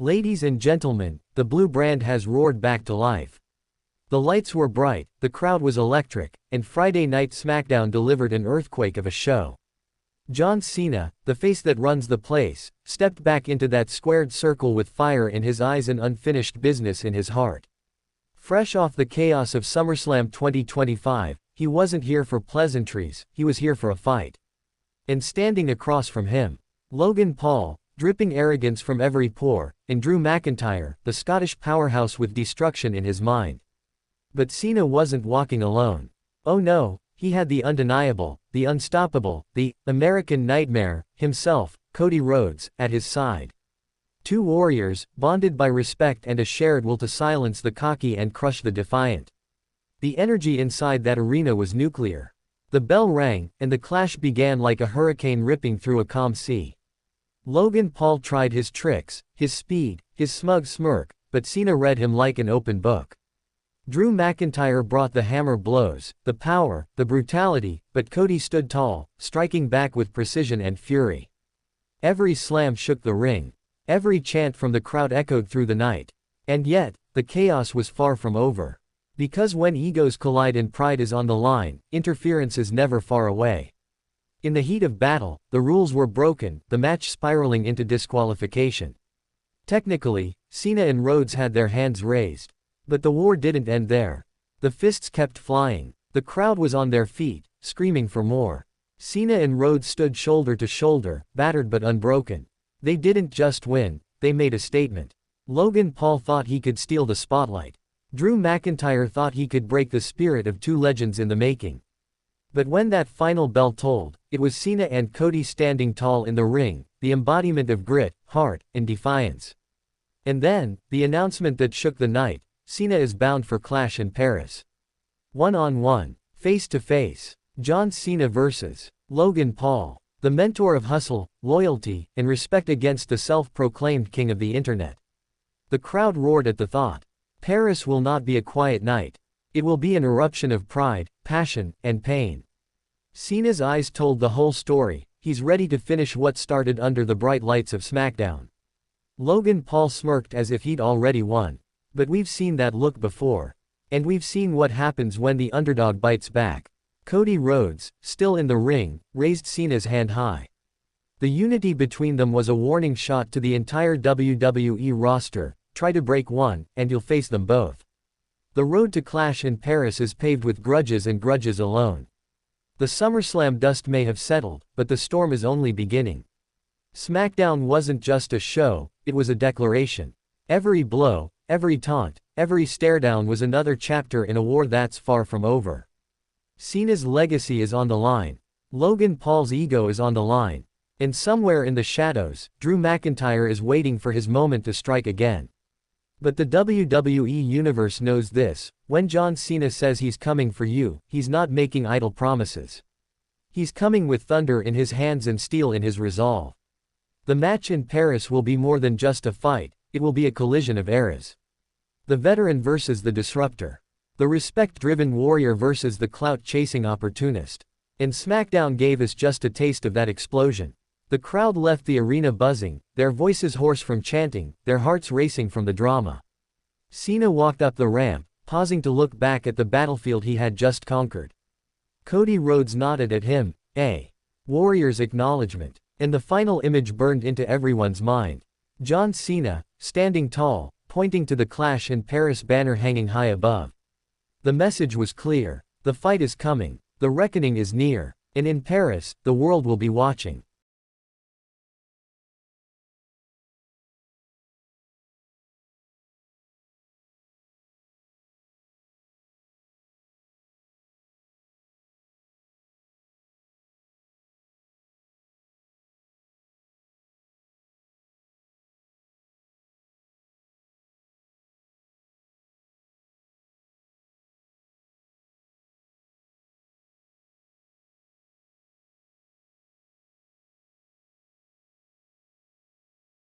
Ladies and gentlemen, the blue brand has roared back to life. The lights were bright, the crowd was electric, and Friday Night SmackDown delivered an earthquake of a show. John Cena, the face that runs the place, stepped back into that squared circle with fire in his eyes and unfinished business in his heart. Fresh off the chaos of SummerSlam 2025, he wasn't here for pleasantries, he was here for a fight. And standing across from him, Logan Paul, dripping arrogance from every pore, and Drew McIntyre, the Scottish powerhouse with destruction in his mind. But Cena wasn't walking alone. Oh no, he had the undeniable, the unstoppable, the American Nightmare, himself, Cody Rhodes, at his side. Two warriors, bonded by respect and a shared will to silence the cocky and crush the defiant. The energy inside that arena was nuclear. The bell rang, and the clash began like a hurricane ripping through a calm sea. Logan Paul tried his tricks, his speed, his smug smirk, but Cena read him like an open book. Drew McIntyre brought the hammer blows, the power, the brutality, but Cody stood tall, striking back with precision and fury. Every slam shook the ring. Every chant from the crowd echoed through the night. And yet, the chaos was far from over. Because when egos collide and pride is on the line, interference is never far away. In the heat of battle, the rules were broken, the match spiraling into disqualification. Technically, Cena and Rhodes had their hands raised. But the war didn't end there. The fists kept flying. The crowd was on their feet, screaming for more. Cena and Rhodes stood shoulder to shoulder, battered but unbroken. They didn't just win, they made a statement. Logan Paul thought he could steal the spotlight. Drew McIntyre thought he could break the spirit of two legends in the making. But when that final bell tolled, it was Cena and Cody standing tall in the ring, the embodiment of grit, heart, and defiance. And then, the announcement that shook the night: Cena is bound for Clash in Paris. One-on-one, face-to-face, John Cena vs. Logan Paul, the mentor of hustle, loyalty, and respect against the self-proclaimed king of the internet. The crowd roared at the thought. Paris will not be a quiet night. It will be an eruption of pride, passion, and pain. Cena's eyes told the whole story. He's ready to finish what started under the bright lights of SmackDown. Logan Paul smirked as if he'd already won. But we've seen that look before. And we've seen what happens when the underdog bites back. Cody Rhodes, still in the ring, raised Cena's hand high. The unity between them was a warning shot to the entire WWE roster: try to break one, and you'll face them both. The road to Clash in Paris is paved with grudges and grudges alone. The SummerSlam dust may have settled, but the storm is only beginning. SmackDown wasn't just a show, it was a declaration. Every blow, every taunt, every staredown was another chapter in a war that's far from over. Cena's legacy is on the line. Logan Paul's ego is on the line. And somewhere in the shadows, Drew McIntyre is waiting for his moment to strike again. But the WWE Universe knows this: when John Cena says he's coming for you, he's not making idle promises. He's coming with thunder in his hands and steel in his resolve. The match in Paris will be more than just a fight, it will be a collision of eras. The veteran versus the disruptor. The respect-driven warrior versus the clout-chasing opportunist. And SmackDown gave us just a taste of that explosion. The crowd left the arena buzzing, their voices hoarse from chanting, their hearts racing from the drama. Cena walked up the ramp, pausing to look back at the battlefield he had just conquered. Cody Rhodes nodded at him, a warrior's acknowledgement. And the final image burned into everyone's mind. John Cena, standing tall, pointing to the Clash in Paris banner hanging high above. The message was clear. The fight is coming. The reckoning is near. And in Paris, the world will be watching.